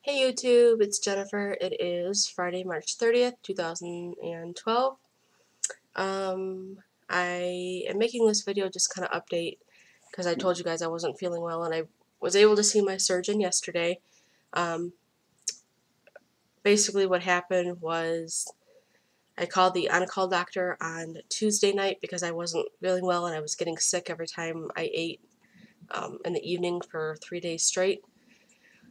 Hey YouTube, it's Jennifer. It is Friday, March 30th, 2012. Um, I am making this video just kind of update because I told you guys I wasn't feeling well and I was able to see my surgeon yesterday. Um, Basically what happened was I called the on-call doctor on Tuesday night because I wasn't feeling well and I was getting sick every time I ate in the evening for 3 days straight.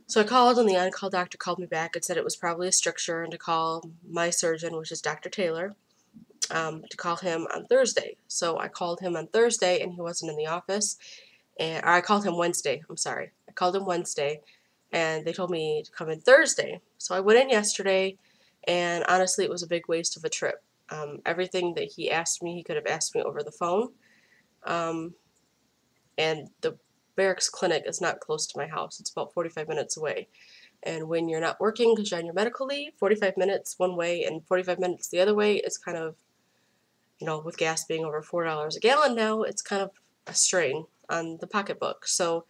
So I called and the on-call doctor called me back and said it was probably a stricture and to call my surgeon, which is Dr. Taylor, to call him on Thursday. So I called him on Thursday and he wasn't in the office. Or I called him Wednesday, I'm sorry. I called him Wednesday and they told me to come in Thursday. So I went in yesterday and honestly it was a big waste of a trip. Everything that he asked me, he could have asked me over the phone. Um, and the barracks clinic is not close to my house. It's about 45 minutes away. And when you're not working because you're on your medical leave, 45 minutes one way and 45 minutes the other way is kind of, with gas being over $4 a gallon now, it's kind of a strain on the pocketbook. So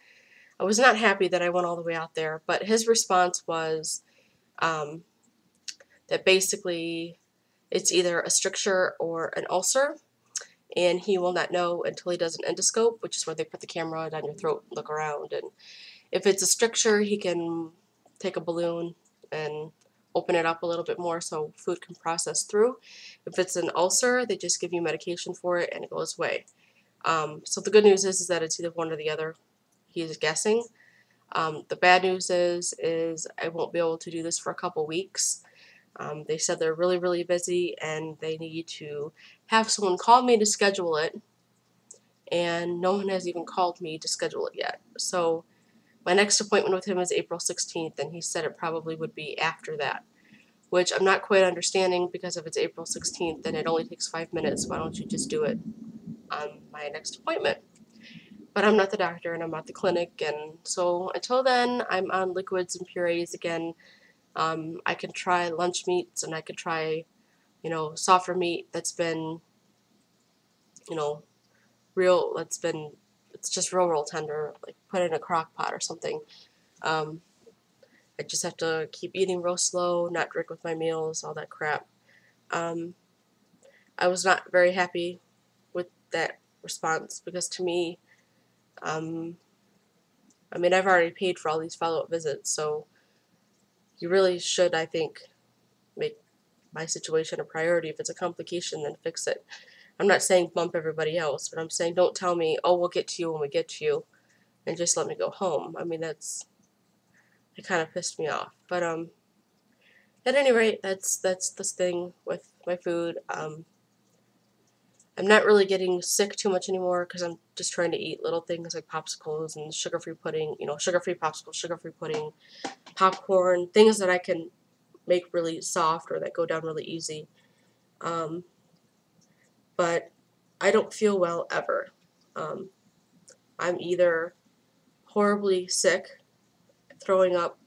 I was not happy that I went all the way out there, but his response was um, that basically it's either a stricture or an ulcer, and he will not know until he does an endoscope, which is where they put the camera down your throat and look around. And if it's a stricture, he can take a balloon and open it up a little bit more so food can process through. If it's an ulcer, they just give you medication for it and it goes away. So the good news is that it's either one or the other. He's guessing. The bad news is I won't be able to do this for a couple weeks. They said they're really, really busy and they need to have someone call me to schedule it, and no one has even called me to schedule it yet. So my next appointment with him is April 16th, and he said it probably would be after that, which I'm not quite understanding because if it's April 16th, then it only takes 5 minutes. Why don't you just do it on my next appointment? But I'm not the doctor and I'm at the clinic, and so until then, I'm on liquids and purees again. I can try lunch meats and I can try, softer meat that's been, you know, it's just real tender, like put in a crock pot or something. Um, I just have to keep eating real slow, not drink with my meals, all that crap. Um, I was not very happy with that response because to me, um, I've already paid for all these follow-up visits, so you really should, I think, make my situation a priority. If it's a complication, then fix it. I'm not saying bump everybody else, but I'm saying don't tell me, oh, we'll get to you when we get to you, and just let me go home. It kind of pissed me off. But at any rate, that's this thing with my food. I'm not really getting sick too much anymore because I'm just trying to eat little things like popsicles and sugar-free pudding, sugar-free popsicles, sugar-free pudding, popcorn, things that I can make really soft or that go down really easy. But I don't feel well ever. Um, I'm either horribly sick, throwing up,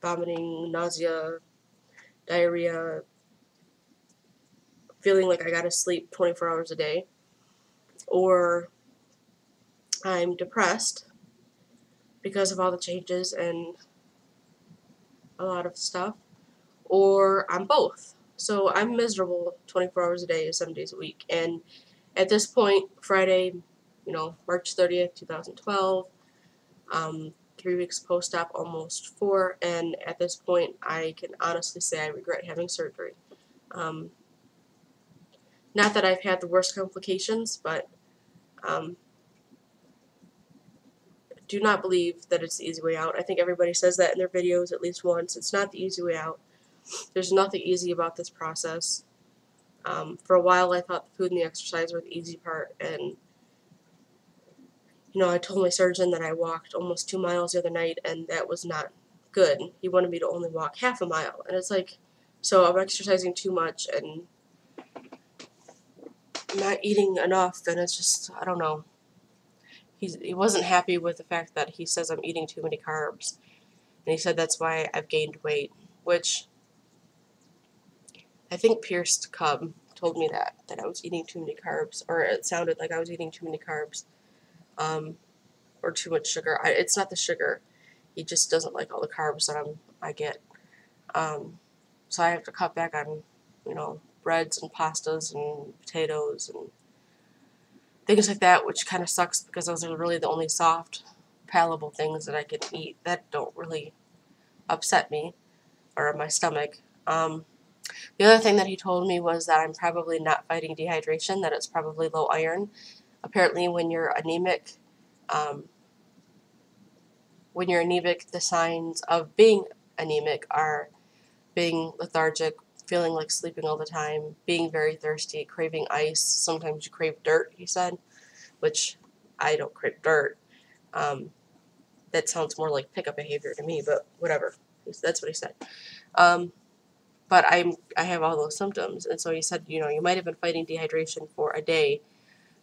vomiting, nausea, diarrhea, feeling like I gotta sleep 24 hours a day, or I'm depressed because of all the changes and a lot of stuff, or I'm both. So I'm miserable 24 hours a day, 7 days a week. And at this point, Friday, March 30th, 2012, 3 weeks post-op, almost 4, and at this point, I can honestly say I regret having surgery. Um, Not that I've had the worst complications, but do not believe that it's the easy way out. I think everybody says that in their videos at least once. It's not the easy way out. There's nothing easy about this process. For a while, I thought the food and the exercise were the easy part, and I told my surgeon that I walked almost 2 miles the other night, and that was not good. He wanted me to only walk half a mile, and it's like, so I'm exercising too much and not eating enough, and it's just, I don't know. He wasn't happy with the fact that he says I'm eating too many carbs, and he said that's why I've gained weight, which I think Pierced Cub told me that I was eating too many carbs, or it sounded like I was eating too many carbs, or too much sugar. It's not the sugar. He just doesn't like all the carbs that I get. So I have to cut back on, breads and pastas and potatoes and things like that, which kind of sucks because those are really the only soft, palatable things that I can eat that don't really upset me or my stomach. The other thing that he told me was that I'm probably not fighting dehydration, that it's probably low iron. Apparently, when you're anemic, the signs of being anemic are being lethargic, feeling like sleeping all the time, being very thirsty, craving ice. Sometimes you crave dirt, he said, which I don't crave dirt. That sounds more like pickup behavior to me, but whatever. That's what he said. But I have all those symptoms, and so he said, you might have been fighting dehydration for a day,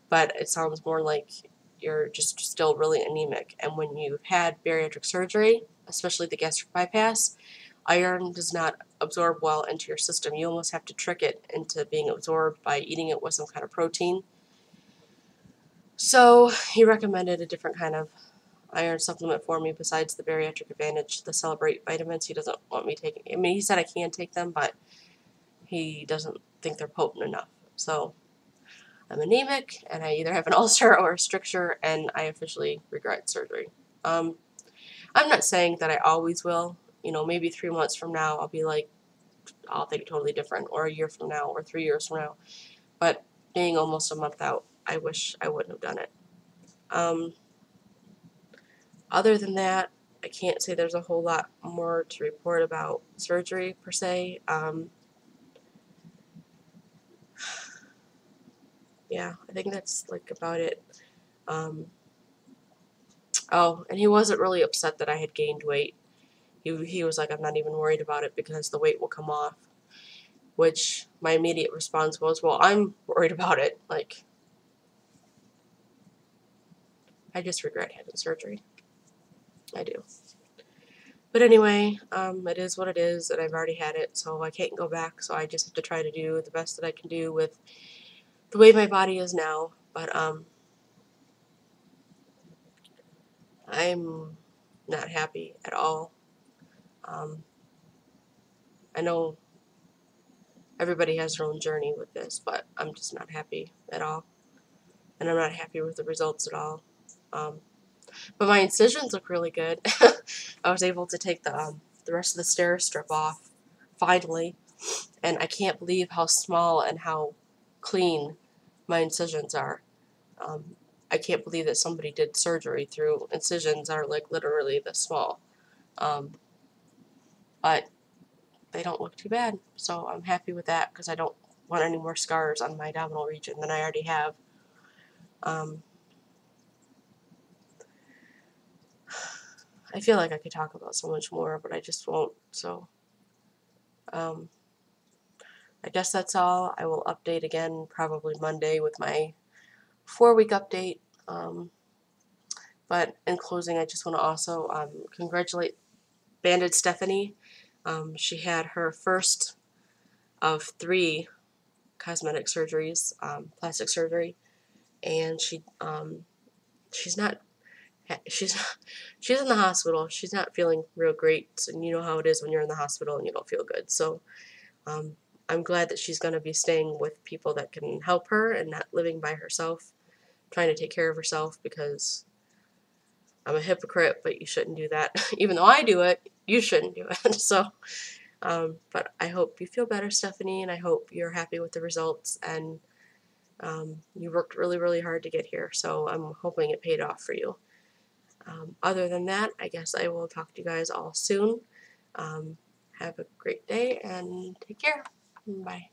but it sounds more like you're just still really anemic. And when you've had bariatric surgery, especially the gastric bypass, iron does not absorb well into your system. You almost have to trick it into being absorbed by eating it with some kind of protein. So he recommended a different kind of iron supplement for me besides the Bariatric Advantage, the Celebrate vitamins. He doesn't want me taking. I mean, he said I can take them, but he doesn't think they're potent enough. So I'm anemic, and I either have an ulcer or a stricture, and I officially regret surgery. I'm not saying that I always will. Maybe 3 months from now, I'll think totally different, or a year from now, or 3 years from now. But being almost a month out, I wish I wouldn't have done it. Other than that, I can't say there's a whole lot more to report about surgery per se. Yeah, I think that's about it. Oh, and he wasn't really upset that I had gained weight. He was like, I'm not even worried about it because the weight will come off. Which my immediate response was, well, I'm worried about it. I just regret having surgery. I do. But anyway, it is what it is, and I've already had it, so I can't go back. So I just have to try to do the best that I can do with the way my body is now. But I'm not happy at all. I know everybody has their own journey with this, but I'm just not happy at all, and I'm not happy with the results at all. But my incisions look really good. I was able to take the rest of the steri strip off finally, and I can't believe how small and how clean my incisions are. I can't believe that somebody did surgery through incisions that are literally this small. But they don't look too bad, so I'm happy with that because I don't want any more scars on my abdominal region than I already have. I feel like I could talk about so much more, but I just won't. So I guess that's all. I will update again probably Monday with my 4-week update. But in closing, I just want to also congratulate Banded Stephanie. She had her first of 3 cosmetic surgeries, plastic surgery, and she's not she's she's in the hospital. She's not feeling real great, and you know how it is when you're in the hospital and you don't feel good. So I'm glad that she's going to be staying with people that can help her and not living by herself, trying to take care of herself, because I'm a hypocrite, but you shouldn't do that. Even though I do it, you shouldn't do it. So, but I hope you feel better, Stephanie, and I hope you're happy with the results, and you worked really, really hard to get here. So I'm hoping it paid off for you. Other than that, I guess I will talk to you guys all soon. Have a great day and take care. Bye.